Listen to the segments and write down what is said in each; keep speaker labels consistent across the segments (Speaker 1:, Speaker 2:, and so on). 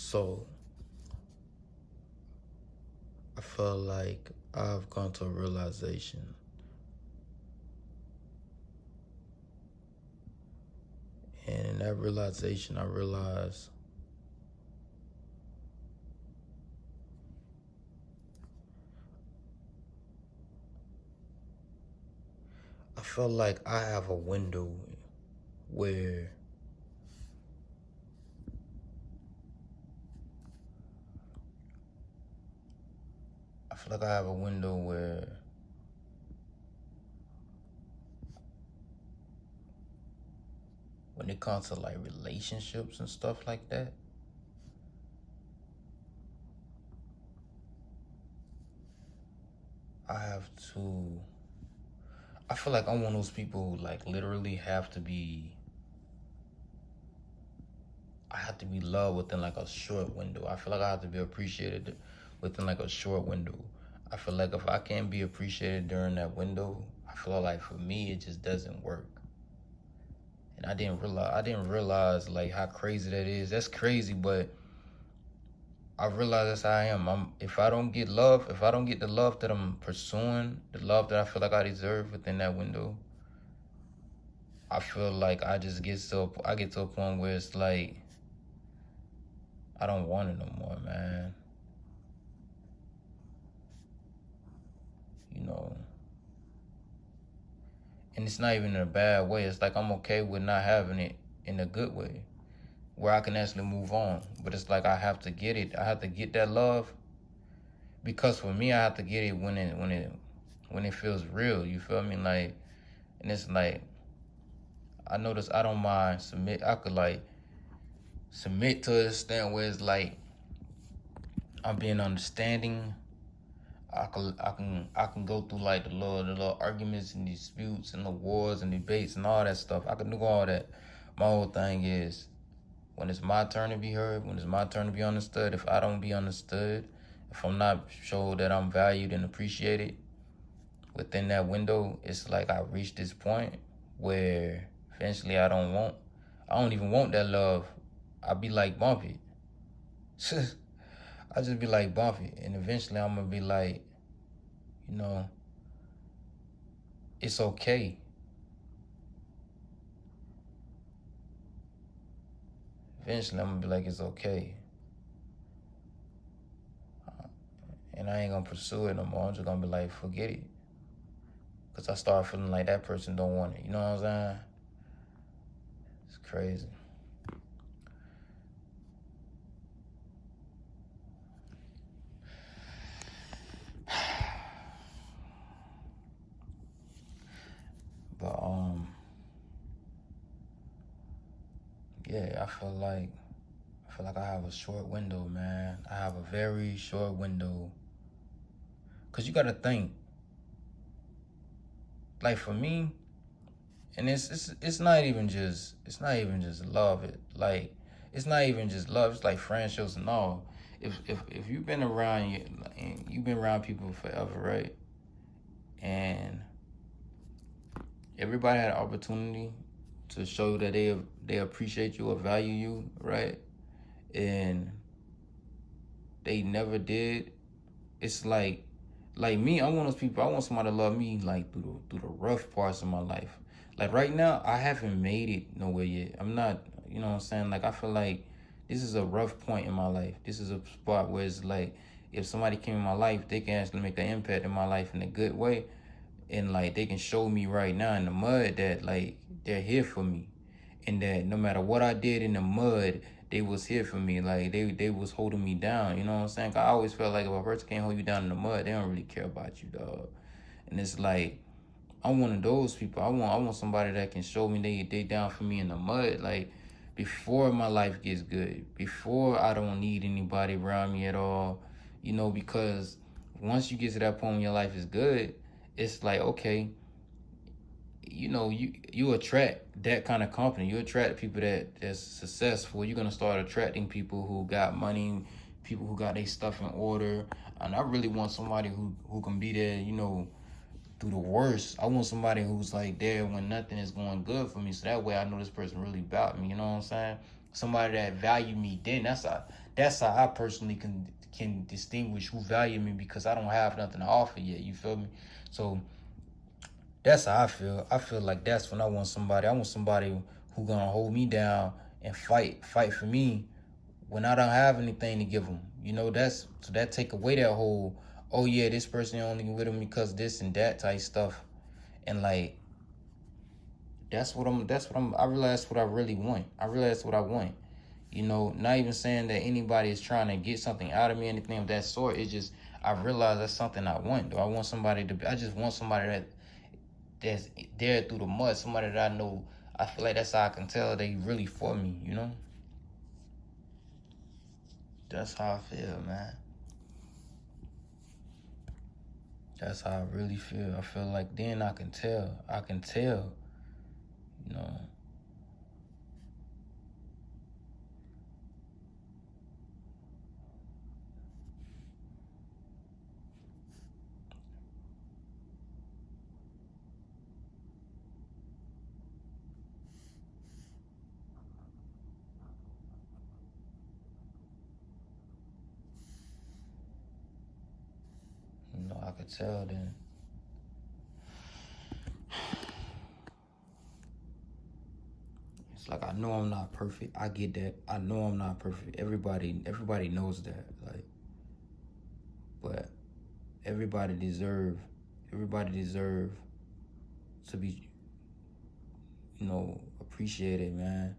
Speaker 1: So I feel like I've gone to a realization, and in that realization I realized I felt like I have a window where I feel like I have a window where when it comes to like relationships and stuff like that, I have to I feel like I'm one of those people who like literally I have to be loved within like a short window. I feel like I have to be appreciated within like a short window. I feel like if I can't be appreciated during that window, I feel like for me it just doesn't work. And I didn't realize like how crazy that is. That's crazy, but I realize that's how I am. If I don't get love, if I don't get the love that I'm pursuing, the love that I feel like I deserve within that window, I feel like I get to a point where it's like I don't want it no more, man. You know. And it's not even in a bad way. It's like I'm okay with not having it in a good way, where I can actually move on. But it's like I have to get it. I have to get that love because for me, I have to get it when it feels real. You feel me? Like, and it's like I notice I don't mind submit. I could like submit to a extent where it's like I'm being understanding. I can go through like the little arguments and disputes and the wars and debates and all that stuff. I can do all that. My whole thing is when it's my turn to be heard, when it's my turn to be understood, if I don't be understood, if I'm not sure that I'm valued and appreciated within that window, it's like I reached this point where eventually I don't even want that love. I be like bumpy. I just be like bumpy. And eventually I'm gonna be like, you know, it's okay. Eventually I'm gonna be like, it's okay. And I ain't gonna pursue it no more. I'm just gonna be like, forget it. Cause I start feeling like that person don't want it. You know what I'm saying? It's crazy. But yeah, I feel like I have a short window, man. I have a very short window. Cause you gotta think, like for me, and it's not even just love. It's not even just love. It's like friendships and all. If you've been around you've been around people forever, right? And everybody had an opportunity to show that they appreciate you or value you, right? And they never did. It's like me, I'm one of those people. I want somebody to love me like through the rough parts of my life. Like right now, I haven't made it nowhere yet. I'm not, you know what I'm saying? Like I feel like this is a rough point in my life. This is a spot where it's like if somebody came in my life, they can actually make an impact in my life in a good way, and like they can show me right now in the mud that like they're here for me, and that no matter what I did in the mud, they was here for me. Like they was holding me down. You know what I'm saying? 'Cause I always felt like if a person can't hold you down in the mud, they don't really care about you, dog. And it's like I'm one of those people. I want somebody that can show me they down for me in the mud. Like before my life gets good, before I don't need anybody around me at all. You know, because once you get to that point when your life is good, it's like okay, you know, you attract that kind of company. You attract people that's successful. You're gonna start attracting people who got money, people who got their stuff in order. And I really want somebody who can be there, you know, through the worst. I want somebody who's like there when nothing is going good for me. So that way I know this person really about me. You know what I'm saying? Somebody that value me then. That's how I personally can distinguish who value me, because I don't have nothing to offer yet. You feel me? So that's how I feel. I feel like that's when I want somebody. I want somebody who gonna hold me down and fight for me when I don't have anything to give them. You know, that's so that take away that whole, oh yeah, this person only with me because this and that type stuff. And like I realize that's what I really want. I realize that's what I want. You know, not even saying that anybody is trying to get something out of me, anything of that sort. It's just I realize that's something I want. Do I want somebody to? I just want somebody that's there through the mud. Somebody that I know. I feel like that's how I can tell they really for me. You know. That's how I feel, man. That's how I really feel. I feel like then I can tell. I can tell. You know. You know. I could tell then. It's like I know I'm not perfect. I get that. I know I'm not perfect. Everybody knows that. Like, but everybody deserve everybody deserve to be, appreciated, man.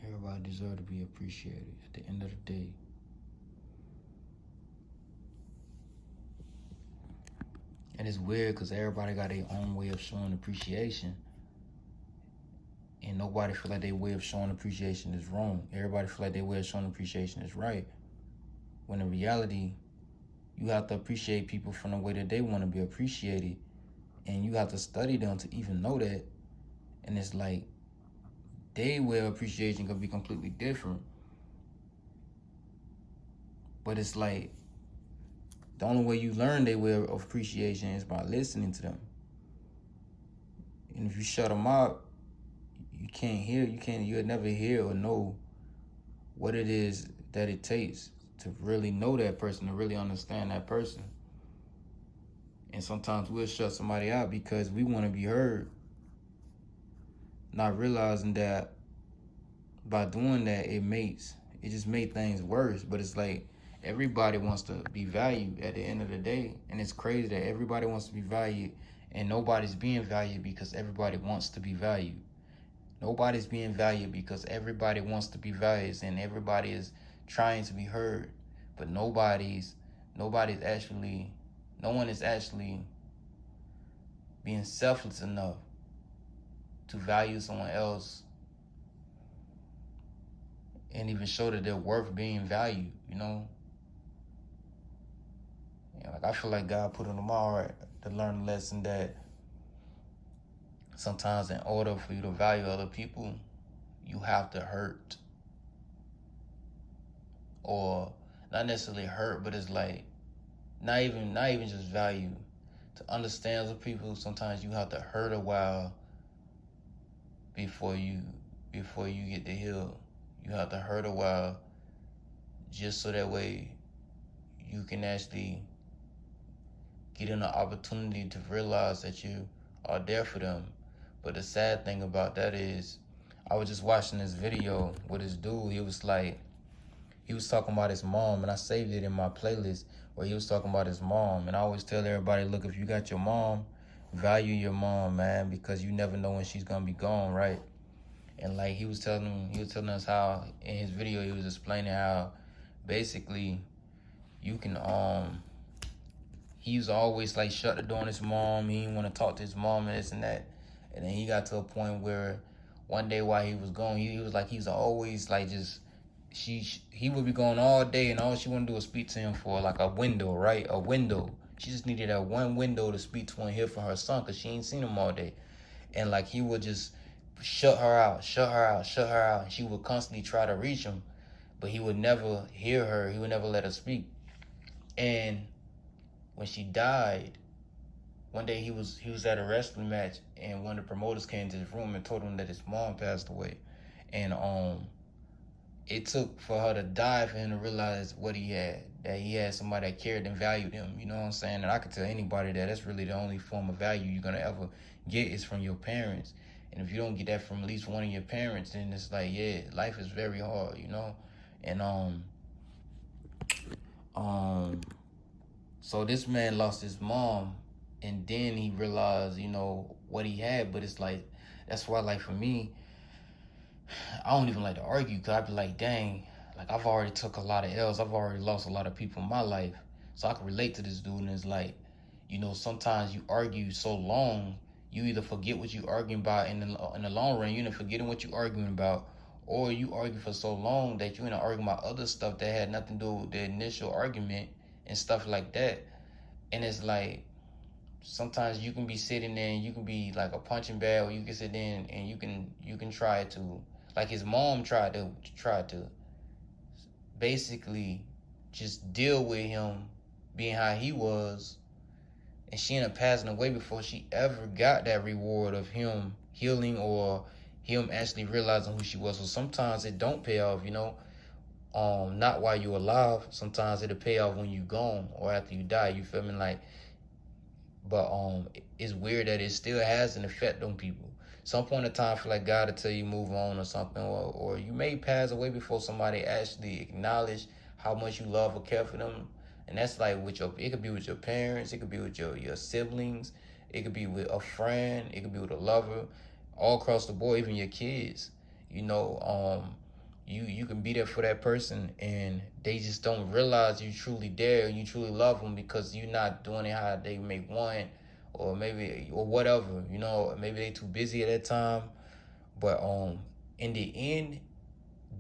Speaker 1: Everybody deserve to be appreciated at the end of the day. And it's weird because everybody got their own way of showing appreciation. And nobody feel like their way of showing appreciation is wrong. Everybody feel like their way of showing appreciation is right. When in reality, you have to appreciate people from the way that they want to be appreciated. And you have to study them to even know that. And it's like, their way of appreciation could be completely different. But it's like, the only way you learn their way of appreciation is by listening to them. And if you shut them out, you'll never hear or know what it is that it takes to really know that person, to really understand that person. And sometimes we'll shut somebody out because we want to be heard, not realizing that by doing that, it just made things worse. But it's like everybody wants to be valued at the end of the day. And it's crazy that everybody wants to be valued and nobody's being valued because everybody wants to be valued. Nobody's being valued because everybody wants to be valued and everybody is trying to be heard. But no one is actually being selfless enough to value someone else and even show that they're worth being valued, you know? Yeah, like I feel like God put it on my heart to learn the lesson that sometimes in order for you to value other people, you have to hurt. Or not necessarily hurt, but it's like not even just value. To understand other people, sometimes you have to hurt a while before you get to heal. You have to hurt a while just so that way you can actually get an opportunity to realize that you are there for them. But the sad thing about that is, I was just watching this video with this dude. He was talking about his mom, and I saved it in my playlist where he was talking about his mom. And I always tell everybody, look, if you got your mom, value your mom, man, because you never know when she's gonna be gone, right? And like he was telling us how in his video he was explaining how basically you can he used to always like shut the door on his mom. He didn't want to talk to his mom and this and that. And then he got to a point where one day while he was gone, he was always like just he would be gone all day and all she wanted to do was speak to him for like a window, right? A window. She just needed that one window to speak to and hear from her son because she ain't seen him all day. And like he would just shut her out. And she would constantly try to reach him, but he would never hear her. He would never let her speak. And when she died, one day he was at a wrestling match, and one of the promoters came to his room and told him that his mom passed away. And it took for her to die for him to realize what he had, that he had somebody that cared and valued him. You know what I'm saying? And I could tell anybody that that's really the only form of value you're gonna ever get is from your parents. And if you don't get that from at least one of your parents, then it's like, yeah, life is very hard, you know. And um so this man lost his mom, and then he realized, you know, what he had. But it's like, that's why, like, for me, I don't even like to argue, because I be like, dang, like, I've already took a lot of L's. I've already lost a lot of people in my life. So I can relate to this dude. And it's like, you know, sometimes you argue so long, you either forget what you arguing about in the long run, you end up forgetting what you arguing about, or you argue for so long that you end up arguing about other stuff that had nothing to do with the initial argument and stuff like that. And it's like, sometimes you can be sitting there and you can be like a punching bag, or you can sit in and you can try to, like, his mom tried to basically just deal with him being how he was, and she ended up passing away before she ever got that reward of him healing or him actually realizing who she was. So sometimes it don't pay off, you know. Not while you're alive. Sometimes it'll pay off when you gone or after you die. You feel me? Like, but it's weird that it still has an effect on people. Some point in time, I feel like God will tell you move on or something, or you may pass away before somebody actually acknowledge how much you love or care for them. And that's like with your, it could be with your parents, it could be with your siblings, it could be with a friend, it could be with a lover, all across the board, even your kids. You know, you can be there for that person, and they just don't realize you truly there, you truly love them, because you're not doing it how they may want, or maybe, or whatever, you know. Maybe they too busy at that time. But in the end,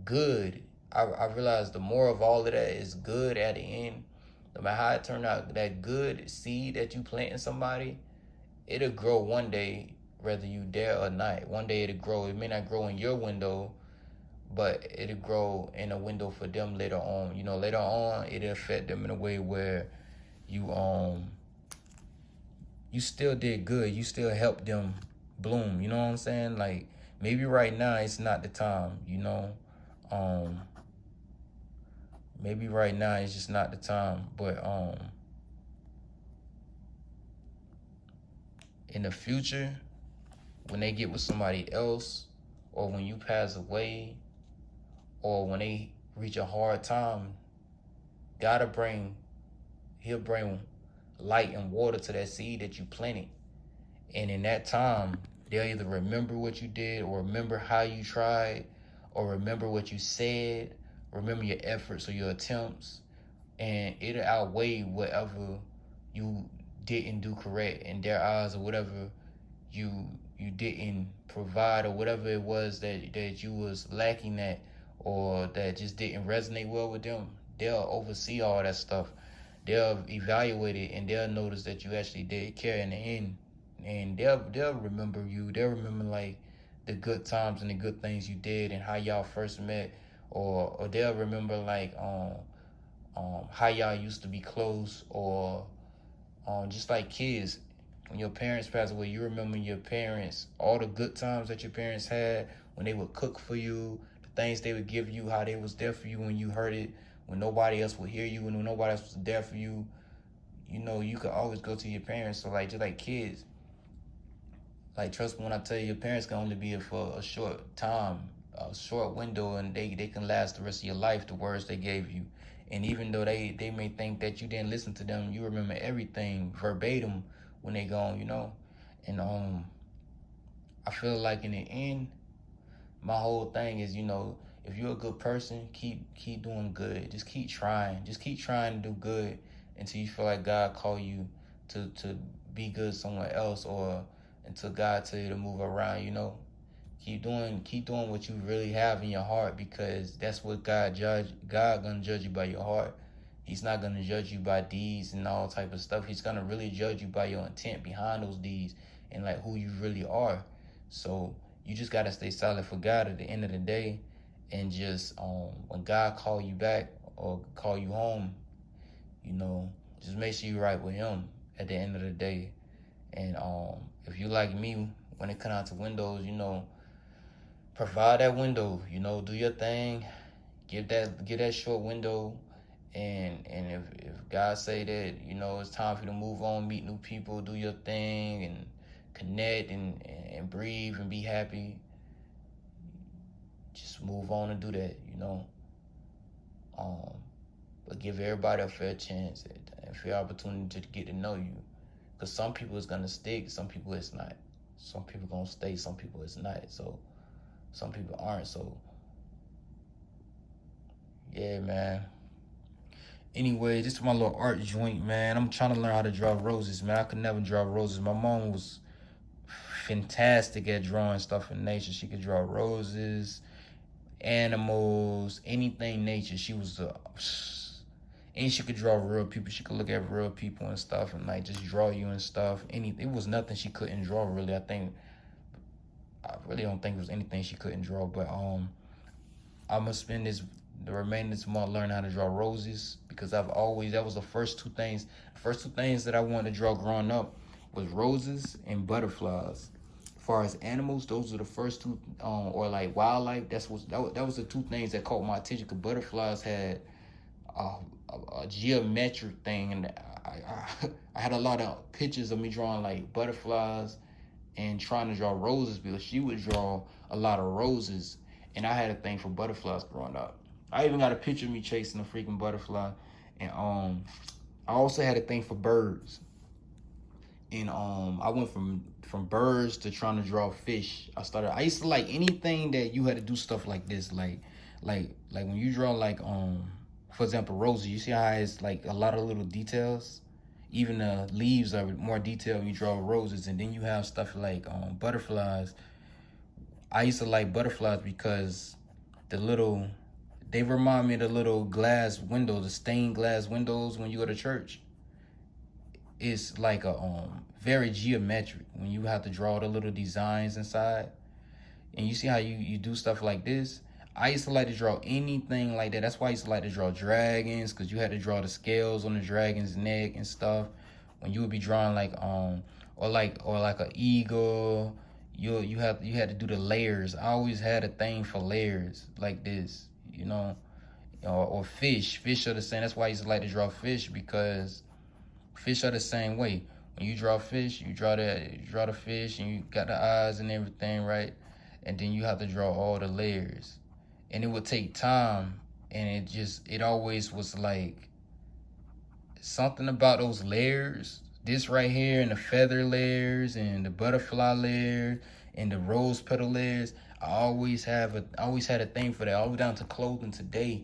Speaker 1: good. I realized the more of all of that is good at the end. No matter how it turned out, that good seed that you plant in somebody, it'll grow one day, whether you there or not. One day it'll grow. It may not grow in your window, but it'll grow in a window for them later on. You know, later on it'll affect them in a way where you you still did good. You still helped them bloom. You know what I'm saying? Like, maybe right now it's not the time, you know. Maybe right now it's just not the time. But in the future, when they get with somebody else, or when you pass away, or when they reach a hard time, gotta bring he'll bring light and water to that seed that you planted. And in that time, they'll either remember what you did, or remember how you tried, or remember what you said, remember your efforts or your attempts, and it'll outweigh whatever you didn't do correct in their eyes, or whatever you you didn't provide, or whatever it was that you was lacking at, or that just didn't resonate well with them. They'll oversee all that stuff. They'll evaluate it, and they'll notice that you actually did care in the end. And they'll remember you. They'll remember, like, the good times and the good things you did and how y'all first met, or they'll remember, like, how y'all used to be close, or just like kids. When your parents pass away, you remember your parents, all the good times that your parents had, when they would cook for you, the things they would give you, how they was there for you when you heard it, when nobody else would hear you, when nobody else was there for you. You know, you could always go to your parents. So, like, just like kids, like, trust me when I tell you, your parents can only be here for a short time, a short window, and they can last the rest of your life, the words they gave you. And even though they may think that you didn't listen to them, you remember everything verbatim when they gone, you know. And I feel like in the end, my whole thing is, you know, if you're a good person, keep doing good. Just keep trying. Just keep trying to do good until you feel like God call you to be good somewhere else, or until God tell you to move around, you know. Keep doing what you really have in your heart, because that's what God gonna judge you by your heart. He's not gonna judge you by deeds and all type of stuff. He's gonna really judge you by your intent behind those deeds, and, like, who you really are. So you just gotta stay solid for God at the end of the day, and just when God call you back or call you home, you know, Just make sure you're right with him at the end of the day. And if you like me, when it comes out to windows, provide that window. Do your thing. Give that short window. And if God say that it's time for you to move on, meet new people, do your thing, and connect and breathe and be happy, just move on and do that. But give everybody a fair chance and fair opportunity to get to know you. Because some people is going to stick, some people it's not. Some people going to stay, some people it's not. So some people aren't. So, yeah, man. Anyway, this is my little art joint, man. I'm trying to learn how to draw roses, man. I could never draw roses. My mom was fantastic at drawing stuff in nature. She could draw roses, animals, anything nature. She was and she could draw real people. She could look at real people and stuff and like just draw you and stuff. It was nothing she couldn't draw, really. I really don't think it was anything she couldn't draw. But I'm gonna spend the remaining this month learning how to draw roses, because that was the first two things. The first two things that I wanted to draw growing up was roses and butterflies. As far as animals, those were the first two, or like wildlife. That was the two things that caught my attention. Cause butterflies had a geometric thing, and I had a lot of pictures of me drawing like butterflies and trying to draw roses, because she would draw a lot of roses, and I had a thing for butterflies growing up. I even got a picture of me chasing a freaking butterfly, and I also had a thing for birds, and I went from birds to trying to draw fish. I used to like anything that you had to do stuff like this, like when you draw like for example roses. You see how it's like a lot of little details. Even the leaves are more detailed when you draw roses, and then you have stuff like butterflies. I used to like butterflies because they remind me of the little glass windows, the stained glass windows when you go to church. It's like a very geometric when you have to draw the little designs inside. And you see how you do stuff like this. I used to like to draw anything like that. That's why I used to like to draw dragons, because you had to draw the scales on the dragon's neck and stuff. When you would be drawing like or like an eagle, you had to do the layers. I always had a thing for layers like this, or fish. Fish are the same. That's why I used to like to draw fish, because fish are the same way. When you draw fish, you draw the fish, and you got the eyes and everything, right? And then you have to draw all the layers, and it would take time, and it always was like something about those layers. This right here, and the feather layers, and the butterfly layer, and the rose petal layers. I always had a thing for that, all the way down to clothing today.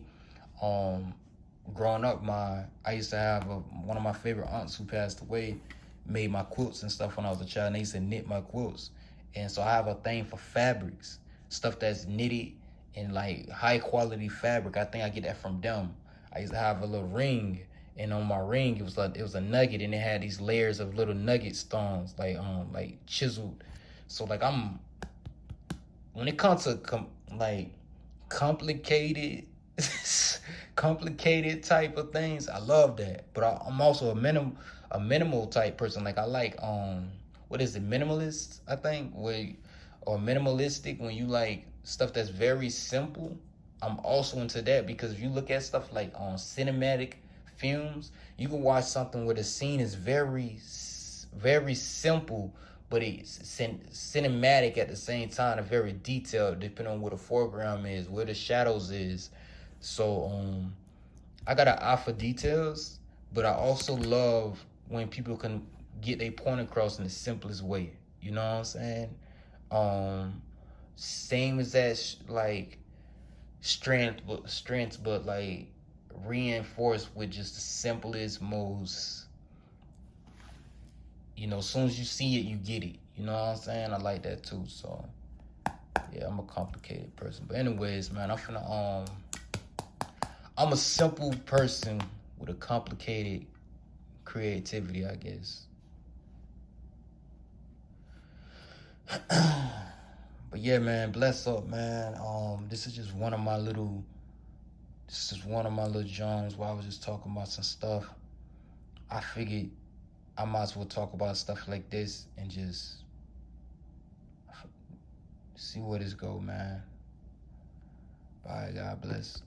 Speaker 1: Growing up, I used to have one of my favorite aunts who passed away, made my quilts and stuff when I was a child, and they used to knit my quilts. And so I have a thing for fabrics, stuff that's knitted in like high quality fabric. I think I get that from them. I used to have a little ring, and on my ring it was a nugget, and it had these layers of little nugget stones, like chiseled. So like when it comes to like complicated complicated type of things, I love that. But I'm also a minimal type person. Like I like what is it, minimalist, I think, or minimalistic, when you like stuff that's very simple. I'm also into that, because if you look at stuff like on cinematic films, you can watch something where the scene is very very simple, but it's cinematic at the same time, and very detailed, depending on where the foreground is, where the shadows is. So I got an eye for details, but I also love when people can get their point across in the simplest way. You know what I'm saying? Same as that, like strength, but like reinforced with just the simplest, most. As soon as you see it, you get it. You know what I'm saying? I like that too. So yeah, I'm a complicated person. But anyways, man, I'm a simple person with a complicated creativity, I guess. But yeah, man, bless up, man. This is just one of my little Jones where I was just talking about some stuff. I figured I might as well talk about stuff like this and just see where this go, man. Bye, God bless.